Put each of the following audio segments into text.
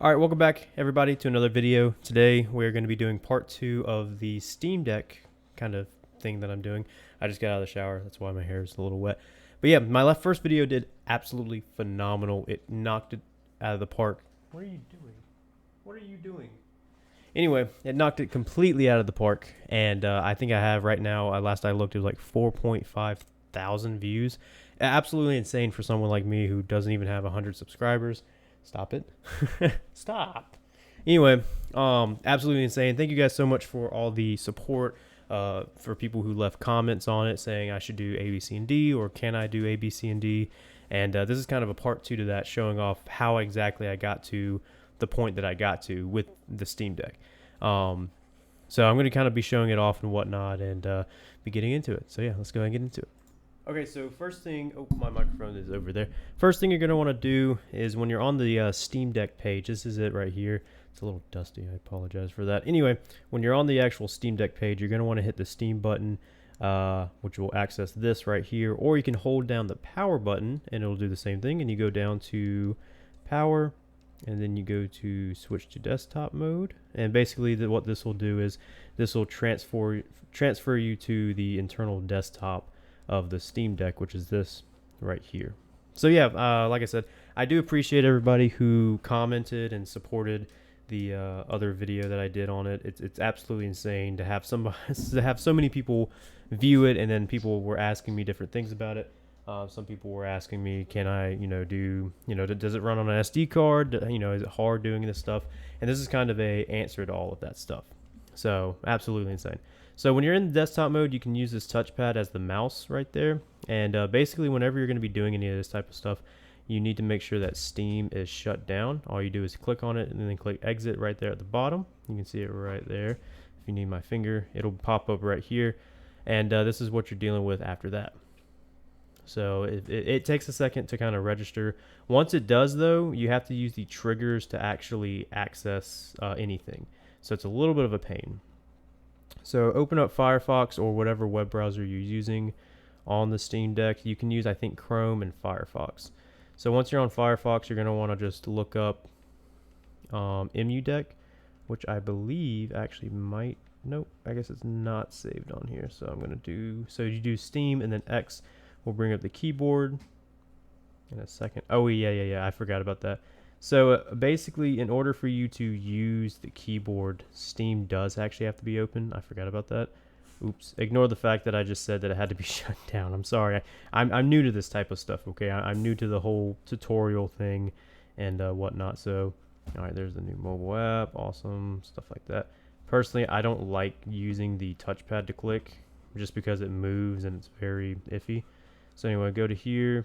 All right, welcome back everybody to another video. Today we're going to be doing part 2 of the Steam Deck kind of thing that I'm doing. I just got out of the shower, that's why my hair is a little wet. But yeah, my first video did absolutely phenomenal. It knocked it out of the park. What are you doing? What are you doing? Anyway, it knocked it completely out of the park, and I think I have right now, last I looked, it was like 4.5 thousand views. Absolutely insane for someone like me who doesn't even have 100 subscribers. Stop it. Stop. Anyway, absolutely insane. Thank you guys so much for all the support, for people who left comments on it saying I should do A, B, C, and D, or can I do A, B, C, and D. And this is kind of a part 2 to that, showing off how exactly I got to the point that I got to with the Steam Deck. So I'm going to kind of be showing it off and whatnot, and be getting into it. So yeah, let's go ahead and get into it. Okay, so first thing, oh, my microphone is over there. First thing you're going to want to do is when you're on the Steam Deck page, this is it right here. It's a little dusty, I apologize for that. Anyway, when you're on the actual Steam Deck page, you're going to want to hit the Steam button, which will access this right here, or you can hold down the power button and it'll do the same thing, and you go down to power, and then you go to switch to desktop mode, and basically what this will do is this will transfer you to the internal desktop of the Steam Deck, which is this right here. So yeah, like I said, I do appreciate everybody who commented and supported the other video that I did on it. It's absolutely insane to have somebody to have so many people view it, and then people were asking me different things about it. Some people were asking me, can I, does it run on an SD card? Is it hard doing this stuff? And this is kind of a answer to all of that stuff. So absolutely insane. So when you're in the desktop mode, you can use this touchpad as the mouse right there. And basically, whenever you're going to be doing any of this type of stuff, you need to make sure that Steam is shut down. All you do is click on it and then click exit right there at the bottom. You can see it right there. If you need my finger, it'll pop up right here. And this is what you're dealing with after that. So it takes a second to kind of register. Once it does, though, you have to use the triggers to actually access anything. So it's a little bit of a pain. So open up Firefox or whatever web browser you're using on the Steam Deck. You can use, I think, Chrome and Firefox. So once you're on Firefox, you're going to want to just look up Emu-Deck, which I believe actually might, nope, I guess it's not saved on here. So I'm going to do, so you do Steam and then X will bring up the keyboard in a second. Oh, yeah, I forgot about that. So basically, in order for you to use the keyboard, Steam does actually have to be open. I forgot about that. Oops. Ignore the fact that I just said that it had to be shut down. I'm sorry. I'm new to this type of stuff, okay? I'm new to the whole tutorial thing and whatnot. So, all right, there's the new mobile app. Awesome. Stuff like that. Personally, I don't like using the touchpad to click just because it moves and it's very iffy. So anyway, go to here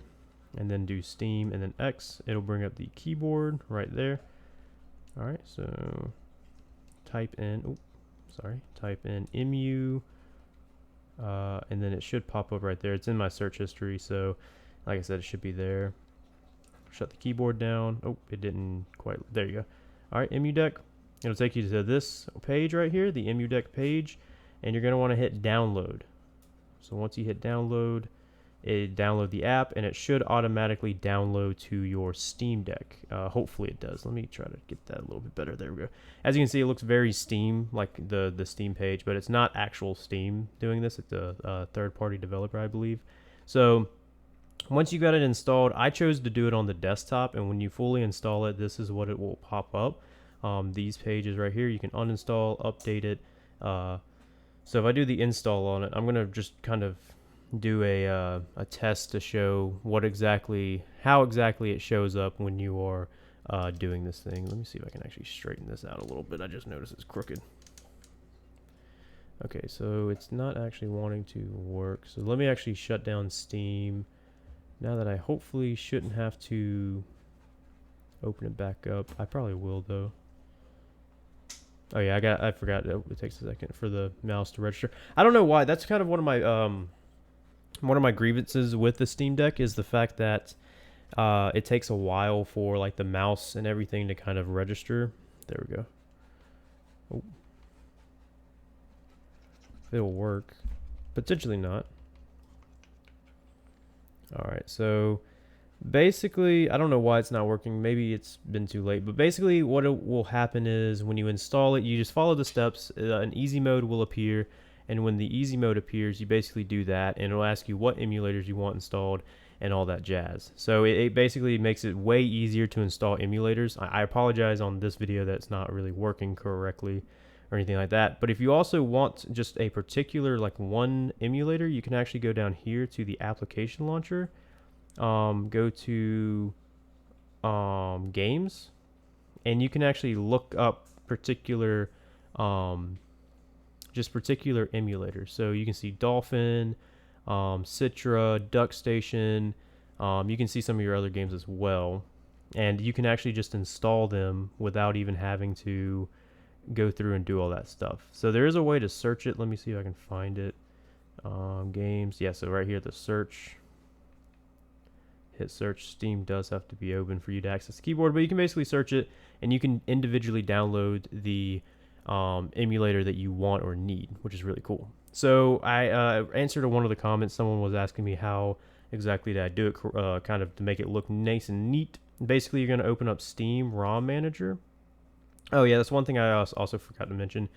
and then do Steam and then X. It'll bring up the keyboard right there. All right, so type in Emu, and then it should pop up right there. It's in my search history, so like I said, it should be there. Shut the keyboard down. Oh, it didn't quite. There you go. All right, Emu-Deck. It'll take you to this page right here, the Emu-Deck page, and you're gonna want to hit download. So once you hit download, download the app, and it should automatically download to your Steam Deck. Hopefully it does. Let me try to get that a little bit better. There we go. As you can see, it looks very Steam, like the Steam page, but it's not actual Steam doing this. It's a third-party developer, I believe. So once you got it installed, I chose to do it on the desktop, and when you fully install it, this is what it will pop up. These pages right here, you can uninstall, update it. So if I do the install on it, I'm going to just kind of do a test to show how exactly it shows up when you are doing this thing. Let me see if I can actually straighten this out a little bit. I just noticed it's crooked. Okay, so it's not actually wanting to work. So let me actually shut down Steam now that I hopefully shouldn't have to open it back up. I probably will though. Oh yeah, I forgot. Oh, it takes a second for the mouse to register. I don't know why. That's kind of one of my grievances with the Steam Deck is the fact that it takes a while for like the mouse and everything to kind of register. There we go. Oh. It'll work. Potentially not. Alright, so basically, I don't know why it's not working. Maybe it's been too late. But basically, what it will happen is when you install it, you just follow the steps. An easy mode will appear. And when the easy mode appears, you basically do that. And it'll ask you what emulators you want installed and all that jazz. So it basically makes it way easier to install emulators. I apologize on this video that's not really working correctly or anything like that. But if you also want just a particular like one emulator, you can actually go down here to the application launcher. Go to games, and you can actually look up particular just particular emulators. So you can see Dolphin, Citra, Duck Station. You can see some of your other games as well, and you can actually just install them without even having to go through and do all that stuff. So there is a way to search it. Let me see if I can find it. Games, yeah, so right here, the search. Hit search. Steam does have to be open for you to access the keyboard, but you can basically search it, and you can individually download the emulator that you want or need, which is really cool. So I answered to one of the comments. Someone was asking me how exactly did I do it, kind of to make it look nice and neat. Basically, you're going to open up Steam ROM Manager. Oh yeah, that's one thing I also forgot to mention.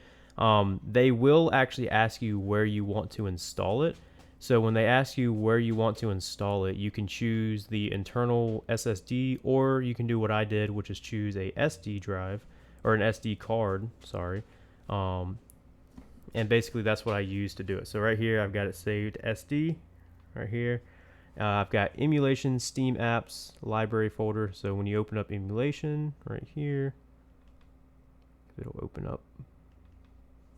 They will actually ask you where you want to install it. So when they ask you where you want to install it, you can choose the internal SSD, or you can do what I did, which is choose a SD drive, or an SD card, sorry. And basically that's what I use to do it. So right here, I've got it saved SD, right here. I've got Emulation, Steam Apps, Library folder. So when you open up Emulation, right here, it'll open up.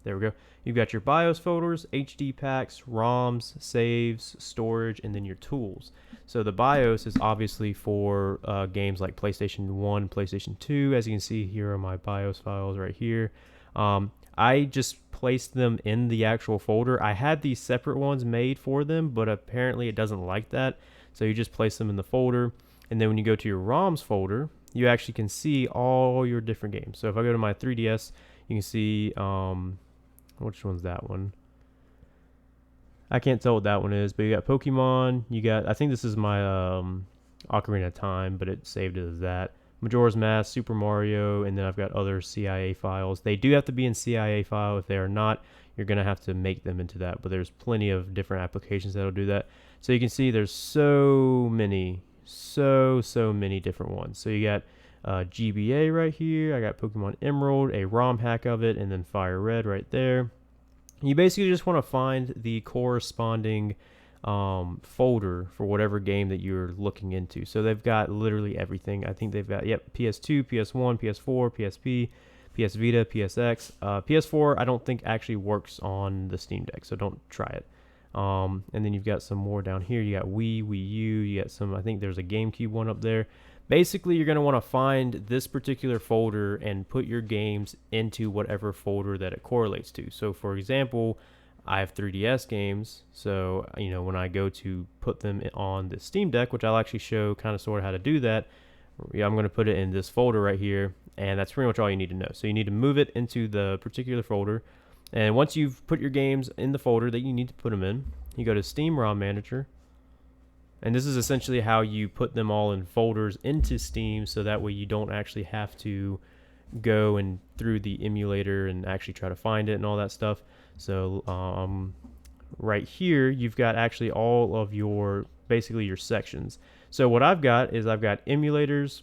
There we go. You've got your BIOS folders, HD packs, ROMs, saves, storage, and then your tools. So the BIOS is obviously for games like PlayStation 1, PlayStation 2. As you can see, here are my BIOS files right here. I just placed them in the actual folder. I had these separate ones made for them, but apparently it doesn't like that. So you just place them in the folder. And then when you go to your ROMs folder, you actually can see all your different games. So if I go to my 3DS, you can see... which one's that one? I can't tell what that one is, but you got Pokemon. You got, I think this is my Ocarina of Time, but it saved it as that. Majora's Mask, Super Mario, and then I've got other CIA files. They do have to be in CIA file. If they are not, you're going to have to make them into that, but there's plenty of different applications that'll do that. So you can see there's so many different ones. So you got GBA right here. I got Pokemon Emerald, a ROM hack of it, and then Fire Red right there. You basically just want to find the corresponding folder for whatever game that you're looking into. So they've got literally everything. I think they've got, PS2, PS1, PS4, PSP, PS Vita, PSX. PS4 I don't think actually works on the Steam Deck, so don't try it. And then you've got some more down here. You got Wii U, you got some, I think there's a GameCube one up there. Basically, you're going to want to find this particular folder and put your games into whatever folder that it correlates to. So, for example, I have 3DS games. So, when I go to put them on the Steam Deck, which I'll actually show kind of sort of how to do that, I'm going to put it in this folder right here. And that's pretty much all you need to know. So, you need to move it into the particular folder. And once you've put your games in the folder that you need to put them in, you go to Steam ROM Manager. And this is essentially how you put them all in folders into Steam, so that way you don't actually have to go and through the emulator and actually try to find it and all that stuff. So right here, you've got actually all of your, basically your sections. So what I've got is I've got emulators.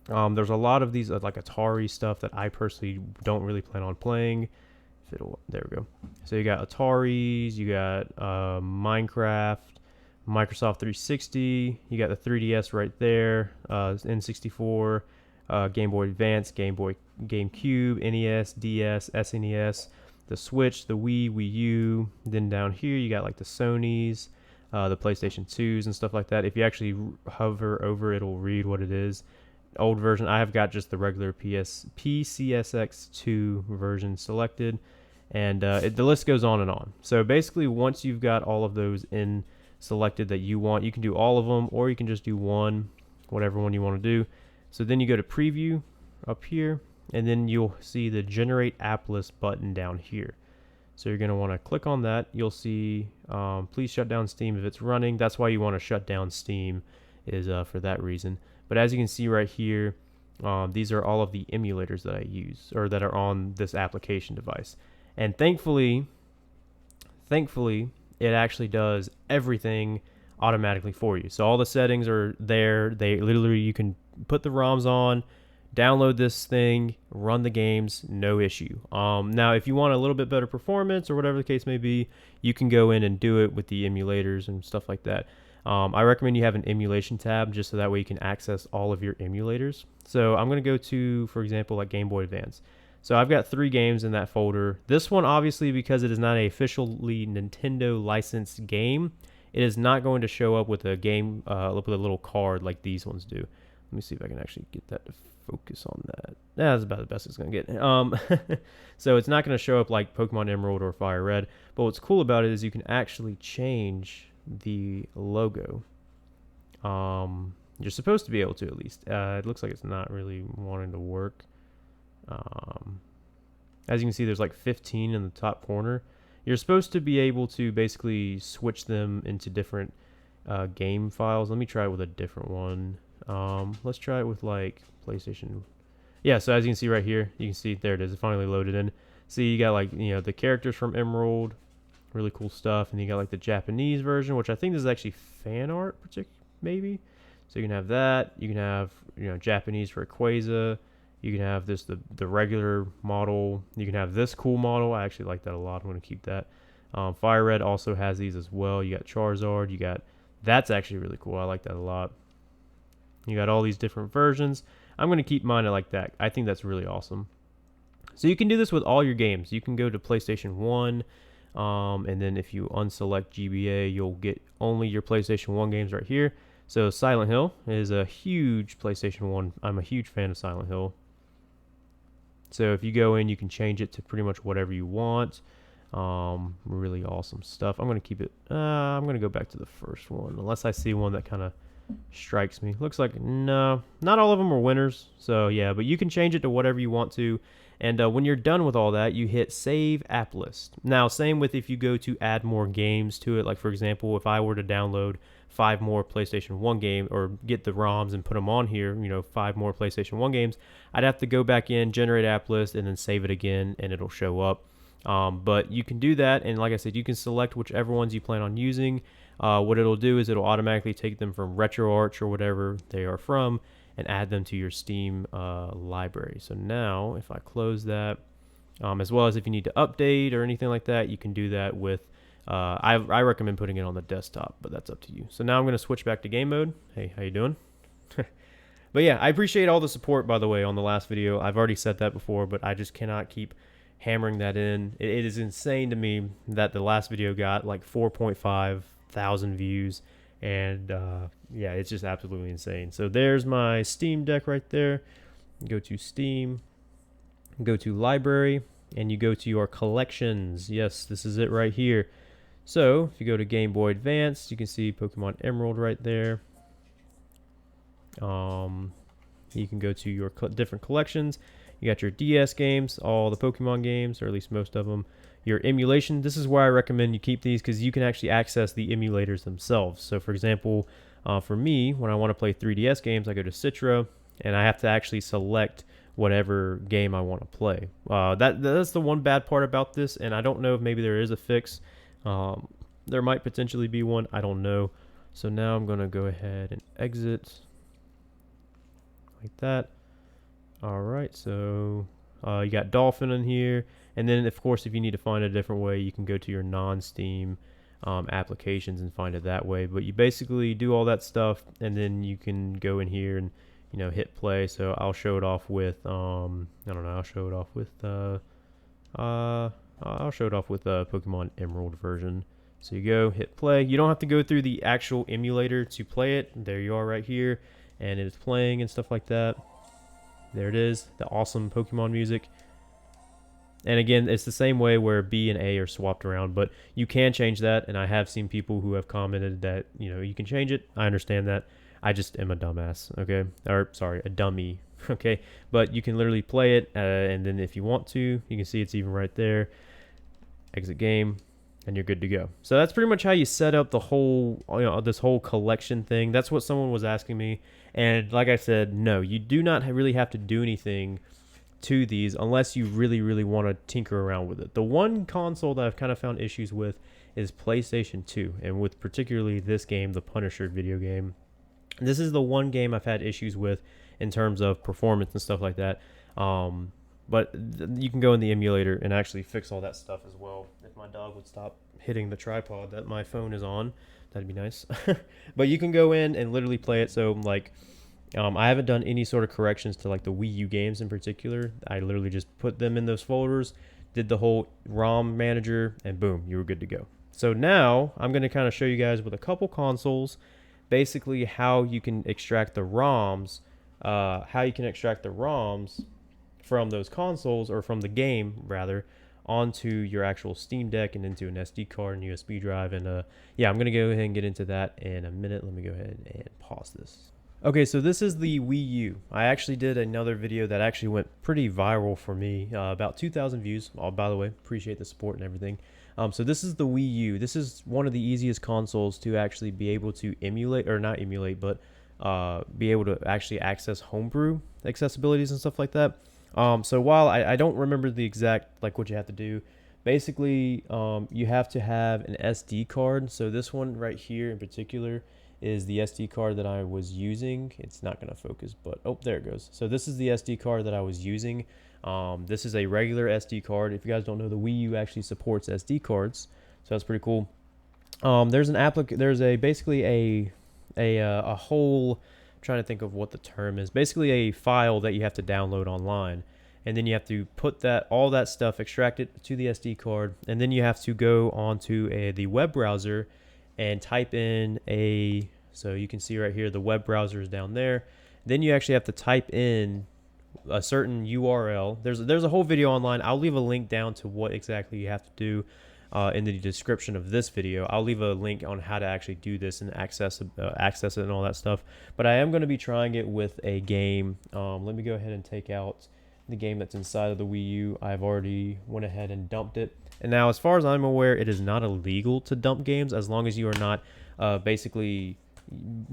There's a lot of these like Atari stuff that I personally don't really plan on playing. There we go. So you got Ataris, you got Minecraft, Microsoft 360, you got the 3DS right there, N64, Game Boy Advance, GameCube, NES, DS, SNES, the Switch, the Wii U. Then down here you got like the Sonys, the PlayStation 2s and stuff like that. If you actually hover over, it'll read what it is. Old version, I have got just the regular PCSX2 version selected, and the list goes on and on. So basically, once you've got all of those in selected that you want, you can do all of them, or you can just do one, whatever one you want to do. So then you go to preview up here, and then you'll see the generate app list button down here. So you're going to want to click on that. You'll see please shut down Steam if it's running. That's why you want to shut down Steam is for that reason. But as you can see right here, these are all of the emulators that I use, or that are on this application device. And thankfully, it actually does everything automatically for you. So all the settings are there. They literally, you can put the ROMs on, download this thing, run the games, no issue. Now, if you want a little bit better performance or whatever the case may be, you can go in and do it with the emulators and stuff like that. I recommend you have an emulation tab just so that way you can access all of your emulators. So I'm going to go to, for example, like Game Boy Advance. So I've got 3 games in that folder. This one, obviously, because it is not a officially Nintendo licensed game, it is not going to show up with a game, with a little card like these ones do. Let me see if I can actually get that to focus on that. That's about the best it's going to get. So it's not going to show up like Pokemon Emerald or Fire Red. But what's cool about it is you can actually change the logo. You're supposed to be able to, at least. It looks like it's not really wanting to work. As you can see, there's like 15 in the top corner. You're supposed to be able to basically switch them into different game files. Let me try it with a different one. Let's try it with like PlayStation. Yeah, so as you can see right here, you can see there it is. It finally loaded in. See, you got like, you know, the characters from Emerald, really cool stuff, and you got like the Japanese version, which I think this is actually fan art, maybe. So you can have that. You can have, you know, Japanese for Rayquaza. You can have this, the regular model. You can have this cool model. I actually like that a lot. I'm going to keep that. Fire Red also has these as well. You got Charizard. You got, that's actually really cool. I like that a lot. You got all these different versions. I'm going to keep mine like that. I think that's really awesome. So you can do this with all your games. You can go to PlayStation 1, and then if you unselect GBA, you'll get only your PlayStation 1 games right here. So Silent Hill is a huge PlayStation 1. I'm a huge fan of Silent Hill. So if you go in, you can change it to pretty much whatever you want. Really awesome stuff. I'm going to keep it. I'm going to go back to the first one, unless I see one that kind of strikes me. Looks like, no, not all of them are winners. So yeah, but you can change it to whatever you want to. And when you're done with all that, you hit Save App List. Now, same with if you go to add more games to it. Like, for example, if I were to download 5 more PlayStation 1 games, or get the ROMs and put them on here, you know, 5 more PlayStation 1 games, I'd have to go back in, generate app list, and then save it again, and it'll show up. But you can do that, and like I said, you can select whichever ones you plan on using. What it'll do is it'll automatically take them from RetroArch or whatever they are from, and add them to your Steam library. So now, if I close that, as well as if you need to update or anything like that, you can do that with, I recommend putting it on the desktop, but that's up to you. So now I'm going to switch back to game mode. Hey, how you doing? But yeah, I appreciate all the support, by the way, on the last video. I've already said that before, but I just cannot keep hammering that in. It is insane to me that the last video got like 4.5 thousand views, and yeah, it's just absolutely insane. So there's my Steam Deck right there. Go to Steam, go to Library, and you go to your collections. Yes, this is it right here. So if you go to Game Boy Advance, you can see Pokemon Emerald right there. You can go to your different collections. You got your DS games, all the Pokemon games, or at least most of them. Your emulation, this is where I recommend you keep these, because you can actually access the emulators themselves. So for example, for me, when I want to play 3DS games, I go to Citra, and I have to actually select whatever game I want to play. That's the one bad part about this, and I don't know if maybe there is a fix. There might potentially be one, I don't know. So now I'm going to go ahead and exit like that. All right, so you got Dolphin in here, and then of course if you need to find a different way, you can go to your non-Steam applications and find it that way. But you basically do all that stuff, and then you can go in here and, you know, hit play. So I'll show it off with I don't know, I'll show it off with Pokemon Emerald version. So you go hit play. You don't have to go through the actual emulator to play it. There you are right here, and it's playing and stuff like that. There it is, the awesome Pokemon music. And again, it's the same way where B and A are swapped around, but you can change that, and I have seen people who have commented that, you know, you can change it. I understand that. I just am a dumbass, okay? Or, sorry, a dummy, okay? But you can literally play it, and then if you want to, you can see it's even right there. Exit game. and you're good to go. So that's pretty much how you set up the whole, this whole collection thing. That's what someone was asking me. And like I said, no, you do not really have to do anything to these unless you really, really want to tinker around with it. The one console that I've kind of found issues with is PlayStation 2, and with particularly this game, the Punisher video game. This is the one game I've had issues with in terms of performance and stuff like that. But you can go in the emulator and actually fix all that stuff as well. If my dog would stop hitting the tripod that my phone is on, that'd be nice. But you can go in and literally play it. So like, I haven't done any sort of corrections to like the Wii U games in particular. I literally just put them in those folders, did the whole ROM manager, and boom, you were good to go. So now I'm going to kind of show you guys with a couple consoles, basically how you can extract the ROMs, from those consoles, or from the game rather, onto your actual Steam Deck and into an SD card and USB drive. And yeah, I'm going to go ahead and get into that in a minute. Let me go ahead and pause this. Okay, so this is the Wii U. I actually did another video that actually went pretty viral for me, about 2,000 views. Oh, by the way, appreciate the support and everything. So this is the Wii U. This is one of the easiest consoles to actually be able to emulate, or not emulate, but be able to actually access homebrew accessibilities and stuff like that. So while I don't remember the exact, like, what you have to do, basically you have to have an SD card. So this one right here in particular is the SD card that I was using. It's not going to focus, but oh, there it goes. So this is the SD card that I was using. This is a regular SD card. If you guys don't know, the Wii U actually supports SD cards, so that's pretty cool. There's basically a whole, I'm trying to think of what the term is. Basically a file that you have to download online, and then you have to put all that stuff, extract it to the SD card, and then you have to go onto the web browser and type in so you can see right here, the web browser is down there. Then you actually have to type in a certain URL. There's a whole video online. I'll leave a link down to what exactly you have to do in the description of this video. I'll leave a link on how to actually do this and access it and all that stuff. But I am going to be trying it with a game. Let me go ahead and take out the game that's inside of the Wii U. I've already went ahead and dumped it. And now, as far as I'm aware, it is not illegal to dump games as long as you are not basically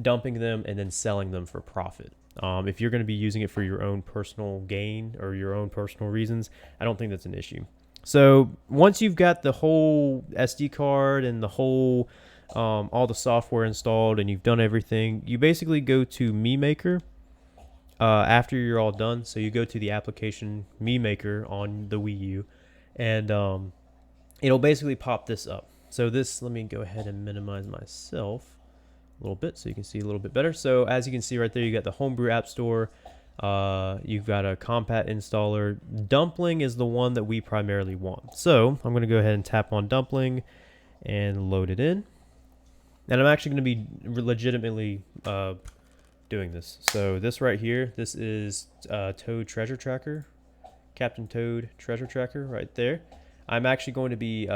dumping them and then selling them for profit. If you're going to be using it for your own personal gain or your own personal reasons, I don't think that's an issue. So once you've got the whole SD card and the whole all the software installed and you've done everything, you basically go to Me Maker after you're all done. So you go to the application Me Maker on the Wii U, and it'll basically pop this up. So this, let me go ahead and minimize myself a little bit so you can see a little bit better. So as you can see right there, you got the Homebrew App Store. You've got a Compat installer. Dumpling is the one that we primarily want. So I'm going to go ahead and tap on Dumpling and load it in. And I'm actually going to be legitimately doing this. So this right here, this is Toad Treasure Tracker, Captain Toad Treasure Tracker right there. I'm actually going to be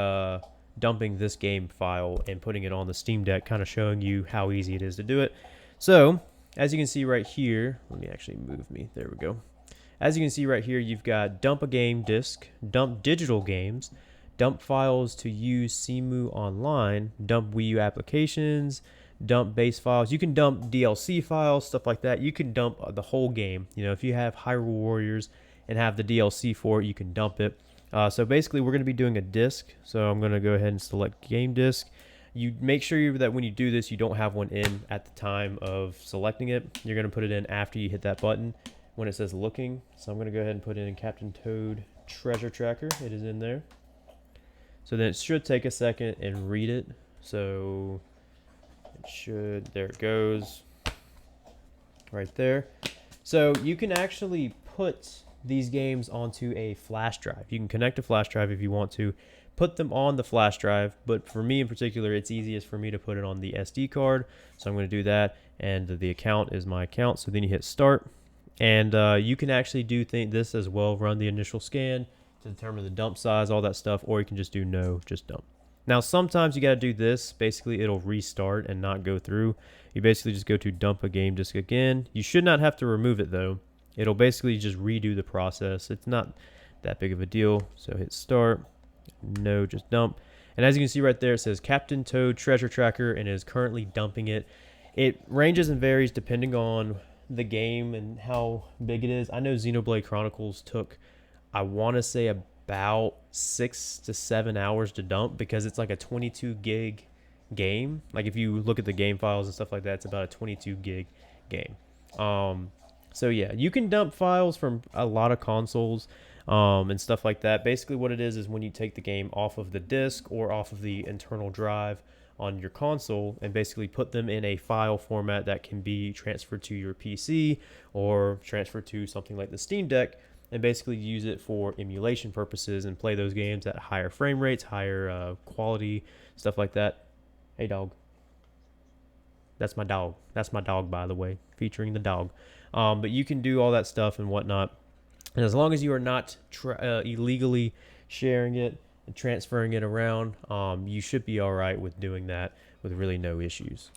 dumping this game file and putting it on the Steam Deck, kind of showing you how easy it is to do it. So as you can see right here, let me actually move me. There we go. As you can see right here, you've got dump a game disk, dump digital games, dump files to use Cemu online, dump Wii U applications, dump base files. You can dump DLC files, stuff like that. You can dump the whole game. You know, if you have Hyrule Warriors and have the DLC for it, you can dump it. So basically, we're going to be doing a disk. So I'm going to go ahead and select game disk. You make sure that when you do this, you don't have one in at the time of selecting it. You're going to put it in after you hit that button when it says looking. So I'm going to go ahead and put it in Captain Toad Treasure Tracker. It is in there. So then it should take a second and read it. So it should, there it goes, right there. So you can actually put these games onto a flash drive. You can connect a flash drive if you want to, put them on the flash drive, but for me in particular, it's easiest for me to put it on the SD card. So I'm going to do that, and the account is my account. So then you hit start, and you can actually do this as well, run the initial scan to determine the dump size, all that stuff, or you can just do no, just dump. Now sometimes you got to do this. Basically it'll restart and not go through. You basically just go to dump a game disk again. You should not have to remove it though. It'll basically just redo the process. It's not that big of a deal. So hit start, no, just dump. And as you can see right there, it says Captain Toad Treasure Tracker and is currently dumping it. It ranges and varies depending on the game and how big it is. I know Xenoblade Chronicles took, I want to say, about 6 to 7 hours to dump because it's like a 22 gig game. Like if you look at the game files and stuff like that, it's about a 22 gig game. So yeah, you can dump files from a lot of consoles and stuff like that. Basically what it is when you take the game off of the disc or off of the internal drive on your console and basically put them in a file format that can be transferred to your PC or transferred to something like the Steam Deck, and basically use it for emulation purposes and play those games at higher frame rates, higher quality, stuff like that. Hey dog. That's my dog. That's my dog, by the way, featuring the dog. But you can do all that stuff and whatnot. And as long as you are not illegally sharing it and transferring it around, you should be all right with doing that with really no issues.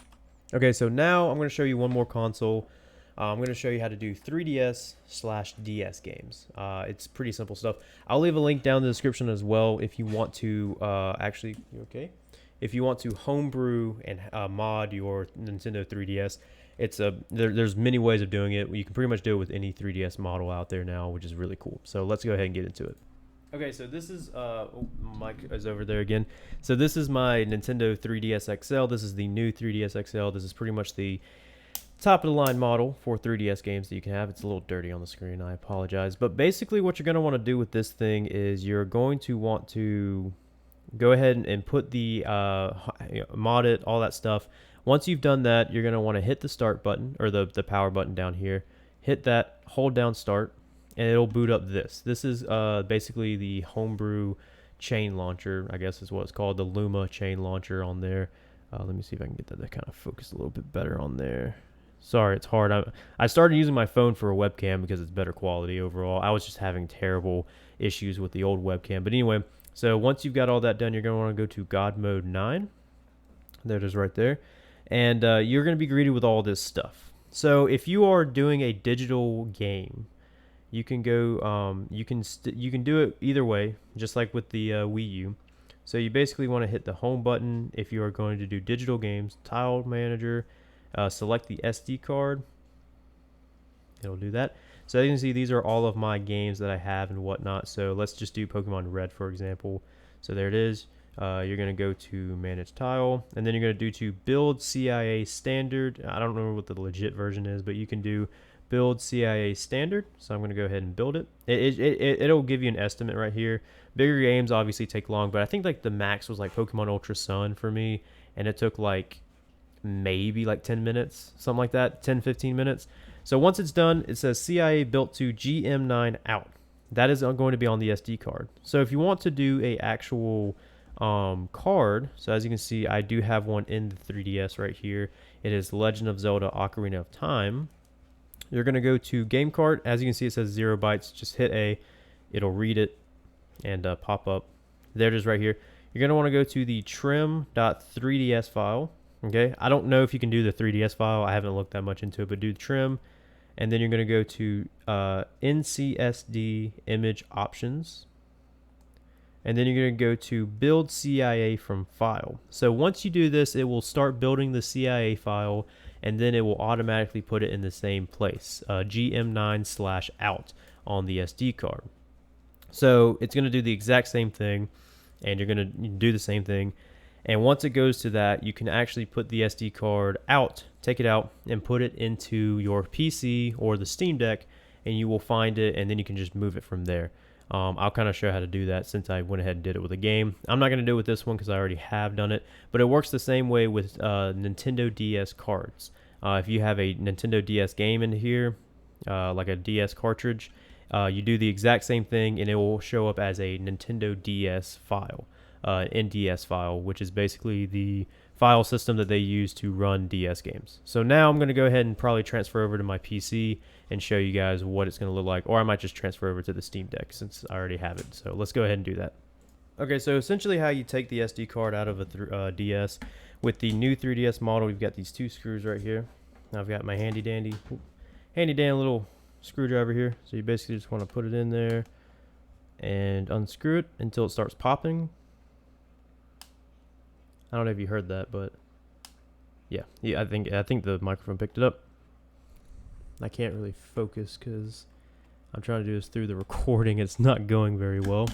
Okay, so now I'm going to show you one more console. I'm going to show you how to do 3DS/DS games. It's pretty simple stuff. I'll leave a link down in the description as well if you want to actually, you okay? If you want to homebrew and mod your Nintendo 3DS, there's many ways of doing it. You can pretty much do it with any 3DS model out there now, which is really cool. So let's go ahead and get into it. Okay, so this is Mike is over there again. So this is my Nintendo 3DS XL. This is the new 3DS XL. This is pretty much the top of the line model for 3DS games that you can have. It's a little dirty on the screen, I apologize. But basically what you're going to want to do with this thing is you're going to want to go ahead and put the mod it, all that stuff. Once you've done that, you're going to want to hit the start button or the power button down here. Hit that, hold down start, and it'll boot up this. This is basically the homebrew chain launcher, I guess is what it's called, the Luma chain launcher on there. Let me see if I can get that to kind of focus a little bit better on there. Sorry, it's hard. I started using my phone for a webcam because it's better quality overall. I was just having terrible issues with the old webcam. But anyway, so once you've got all that done, you're going to want to go to God Mode 9. There it is right there. And you're going to be greeted with all this stuff. So if you are doing a digital game, you can go, you can do it either way, just like with the Wii U. So you basically want to hit the home button if you are going to do digital games, tile manager, select the SD card. It'll do that. So as you can see, these are all of my games that I have and whatnot. So let's just do Pokemon Red, for example. So there it is. You're going to go to manage tile, and then you're going to do to build CIA standard. I don't remember what the legit version is, but you can do build CIA standard. So I'm going to go ahead and build it. It'll give you an estimate right here. Bigger games obviously take long, but I think like the max was like Pokemon Ultra Sun for me, and it took like maybe like 10 minutes, something like that, 10-15 minutes. So once it's done, it says CIA built to GM9 out. That is going to be on the SD card. So if you want to do a actual card, so as you can see, I do have one in the 3DS right here. It is Legend of Zelda Ocarina of Time. You're going to go to game card. As you can see, it says 0 bytes. Just hit A. It'll read it and pop up. There it is right here. You're going to want to go to the trim.3ds file. Okay, I don't know if you can do the 3ds file. I haven't looked that much into it, but do the trim. And then you're going to go to NCSD image options. And then you're going to go to build CIA from file. So once you do this, it will start building the CIA file, and then it will automatically put it in the same place, GM9/out on the SD card. So it's going to do the exact same thing, and you're going to do the same thing. And once it goes to that, you can actually put the SD card out, take it out, and put it into your PC or the Steam Deck, and you will find it, and then you can just move it from there. I'll kind of show how to do that since I went ahead and did it with a game. I'm not going to do it with this one because I already have done it, but it works the same way with Nintendo DS cards. If you have a Nintendo DS game in here, like a DS cartridge, you do the exact same thing, and it will show up as a Nintendo DS file. NDS file, which is basically the file system that they use to run DS games. So now I'm going to go ahead and probably transfer over to my PC and show you guys what it's going to look like, or I might just transfer over to the Steam Deck since I already have it. So let's go ahead and do that. Okay, so essentially how you take the SD card out of a DS. With the new 3DS model, we've got these two screws right here. Now I've got my handy dandy little screwdriver here. So you basically just want to put it in there and unscrew it until it starts popping. I don't know if you heard that, but yeah, I think the microphone picked it up. I can't really focus because I'm trying to do this through the recording. It's not going very well.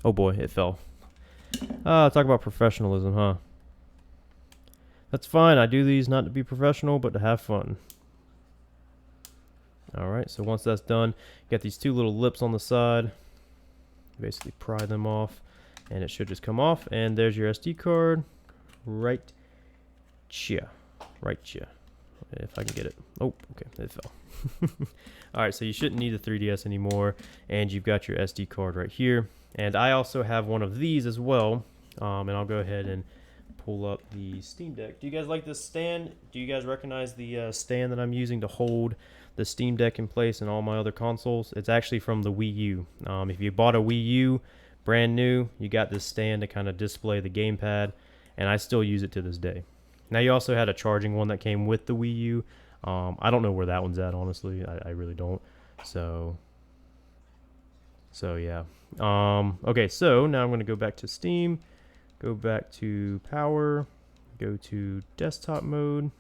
Oh boy, it fell. Talk about professionalism, huh? That's fine. I do these not to be professional, but to have fun. All right, so once that's done, you got these two little lips on the side. Basically pry them off, and it should just come off. And there's your SD card, right here. If I can get it. Oh, okay, it fell. All right, so you shouldn't need the 3DS anymore, and you've got your SD card right here. And I also have one of these as well, and I'll go ahead and pull up the Steam Deck. Do you guys like this stand? Do you guys recognize the stand that I'm using to hold the Steam Deck in place and all my other consoles? It's actually from the Wii U. If you bought a Wii U brand new, you got this stand to kind of display the gamepad, and I still use it to this day. Now, you also had a charging one that came with the Wii U. I don't know where that one's at, honestly. I really don't. So yeah. Okay, so now I'm going to go back to Steam, go back to power, go to desktop mode,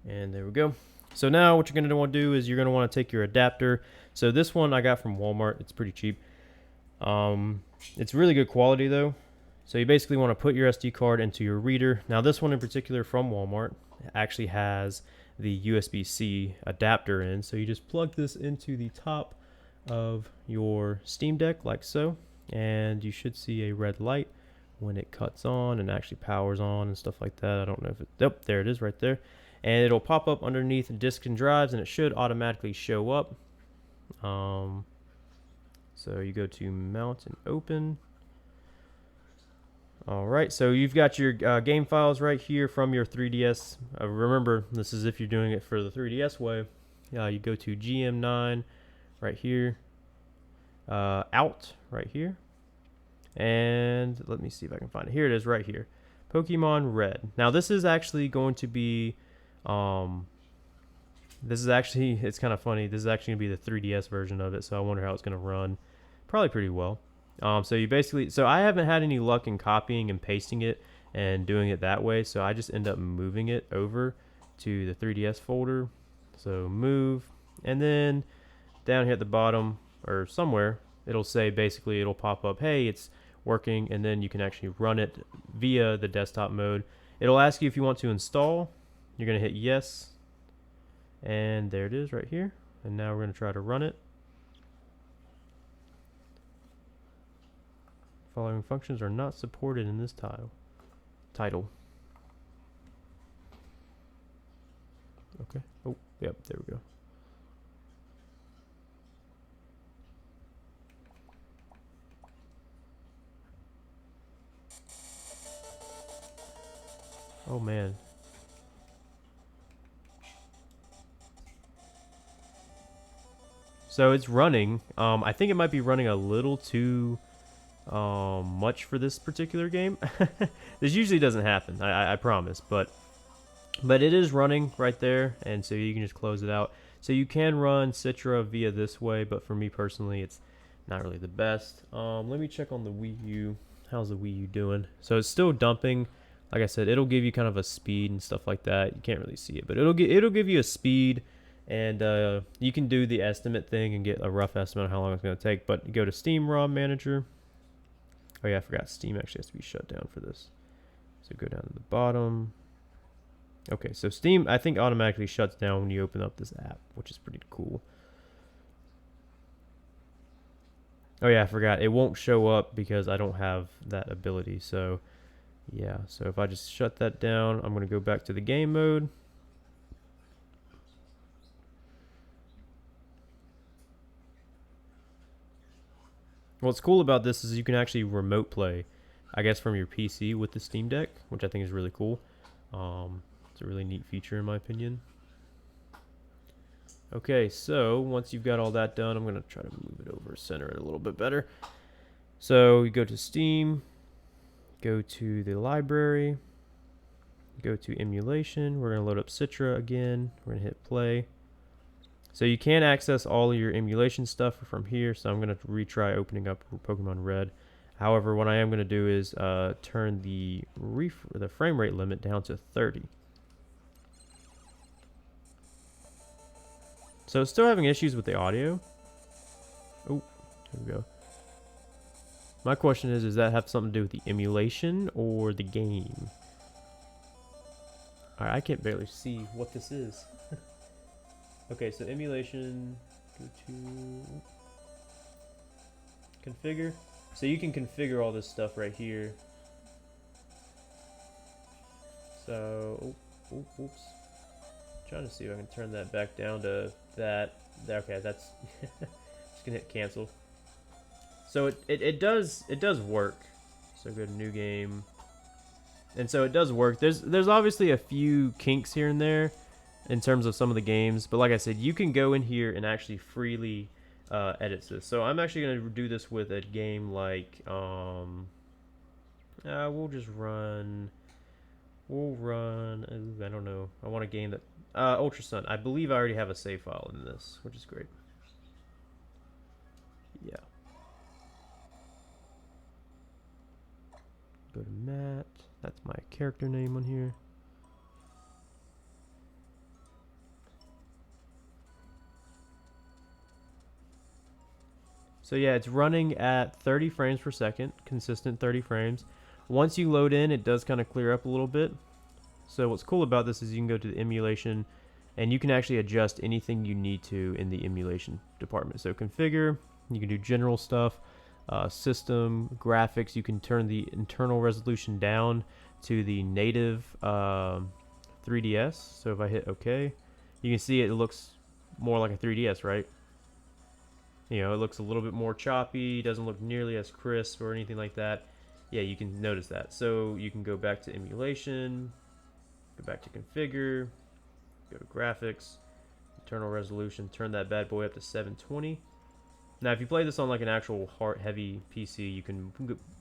and there we go. So now what you're going to want to do is you're going to want to take your adapter. So this one I got from Walmart. It's pretty cheap. It's really good quality though. So you basically want to put your SD card into your reader. Now this one in particular from Walmart actually has the USB-C adapter in. So you just plug this into the top of your Steam Deck like so. And you should see a red light when it cuts on and actually powers on and stuff like that. I don't know if it, oh, there it is right there. And it'll pop up underneath disk and drives, and it should automatically show up. So you go to mount and open. All right, so you've got your game files right here from your 3DS. Remember, this is if you're doing it for the 3DS way. You go to GM9 right here, out right here, and let me see if I can find it. Here it is right here, Pokemon Red. Now this is actually going to be, it's kind of funny. This is actually going to be the 3DS version of it, so I wonder how it's going to run. Probably pretty well. So you basically, so I haven't had any luck in copying and pasting it and doing it that way. So I just end up moving it over to the 3DS folder. So move, and then down here at the bottom or somewhere, it'll say basically, it'll pop up, hey, it's working. And then you can actually run it via the desktop mode. It'll ask you if you want to install. You're going to hit yes. And there it is right here. And now we're going to try to run it. Following functions are not supported in this title. Okay. Oh, yep, there we go. Oh man. So it's running. I think it might be running a little too much for this particular game. This usually doesn't happen, I promise, but it is running right there, and so you can just close it out. So you can run Citra via this way, but for me personally, it's not really the best. Let me check on the Wii U. How's the Wii U doing? So it's still dumping. Like I said, it'll give you kind of a speed and stuff like that. You can't really see it, but it'll give you a speed, and you can do the estimate thing and get a rough estimate of how long it's going to take. But you go to Steam ROM Manager. Oh yeah, I forgot Steam actually has to be shut down for this. So go down to the bottom. Okay, so Steam, I think, automatically shuts down when you open up this app, which is pretty cool. Oh yeah, I forgot. It won't show up because I don't have that ability. So yeah, so if I just shut that down, I'm going to go back to the game mode. What's cool about this is you can actually remote play, I guess, from your PC with the Steam Deck, which I think is really cool. It's a really neat feature in my opinion. Okay, so once you've got all that done, I'm going to try to move it over, center it a little bit better. So you go to Steam, go to the library, go to Emulation. We're going to load up Citra again. We're going to hit play. So you can access all of your emulation stuff from here. So I'm going to retry opening up Pokemon Red. However, what I am going to do is turn the frame rate limit down to 30. So it's still having issues with the audio. Oh, here we go. My question is, does that have something to do with the emulation or the game? Alright, I can't barely see what this is. Okay, so emulation, go to configure. So you can configure all this stuff right here. So, oops. Trying to see if I can turn that back down to that. Okay, that's just gonna hit cancel. So it does work. So go to new game, and so it does work. There's obviously a few kinks here and there in terms of some of the games, but like I said, you can go in here and actually freely edit this. So I'm actually gonna do this with a game like we'll run. I don't know. I want a game that Ultra Sun. I believe I already have a save file in this, which is great. Yeah. Go to Matt. That's my character name on here. So yeah, it's running at 30 frames per second, consistent 30 frames. Once you load in, it does kind of clear up a little bit. So what's cool about this is you can go to the emulation and you can actually adjust anything you need to in the emulation department. So configure, you can do general stuff, system, graphics, you can turn the internal resolution down to the native 3DS. So if I hit OK, you can see it looks more like a 3DS, right? You know, it looks a little bit more choppy, doesn't look nearly as crisp or anything like that. Yeah, you can notice that. So you can go back to emulation, go back to configure, go to graphics, internal resolution, turn that bad boy up to 720. Now, if you play this on like an actual heavy PC, you can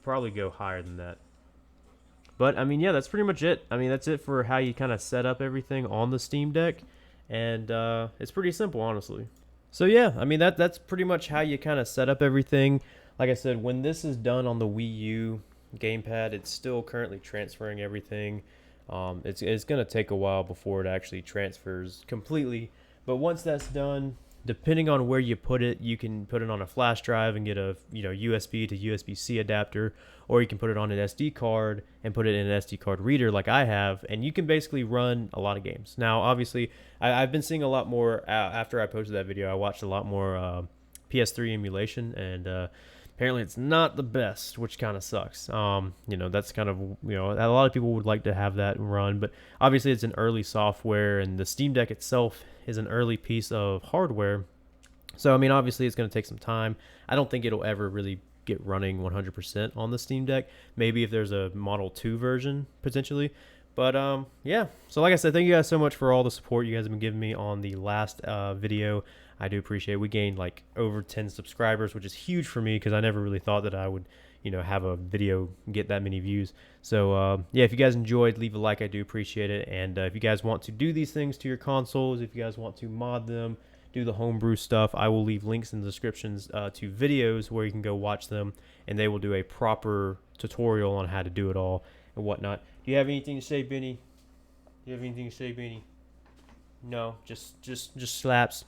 probably go higher than that. But I mean, yeah, that's pretty much it. I mean, that's it for how you kind of set up everything on the Steam Deck, and it's pretty simple, honestly. So yeah, I mean that's pretty much how you kind of set up everything. Like I said, when this is done on the Wii U gamepad, it's still currently transferring everything. It's gonna take a while before it actually transfers completely. But once that's done, depending on where you put it, you can put it on a flash drive and get a USB to USB-C adapter, or you can put it on an SD card and put it in an SD card reader like I have, and you can basically run a lot of games. Now, obviously, I've been seeing a lot more after I posted that video. I watched a lot more PS3 emulation, and apparently it's not the best, which kind of sucks. That's kind of, a lot of people would like to have that run, but obviously it's an early software, and the Steam Deck itself is an early piece of hardware. So, I mean, obviously it's going to take some time. I don't think it'll ever really get running 100% on the Steam Deck. Maybe if there's a Model 2 version, potentially. But, yeah. So, like I said, thank you guys so much for all the support you guys have been giving me on the last video. I do appreciate it. We gained like over 10 subscribers, which is huge for me because I never really thought that I would, have a video get that many views. So, yeah, if you guys enjoyed, leave a like. I do appreciate it. And if you guys want to do these things to your consoles, if you guys want to mod them, do the homebrew stuff, I will leave links in the descriptions to videos where you can go watch them, and they will do a proper tutorial on how to do it all and whatnot. Do you have anything to say, Benny? Do you have anything to say, Benny? No, just slaps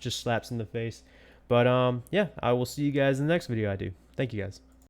in the face. But yeah, I will see you guys in the next video I do. Thank you guys.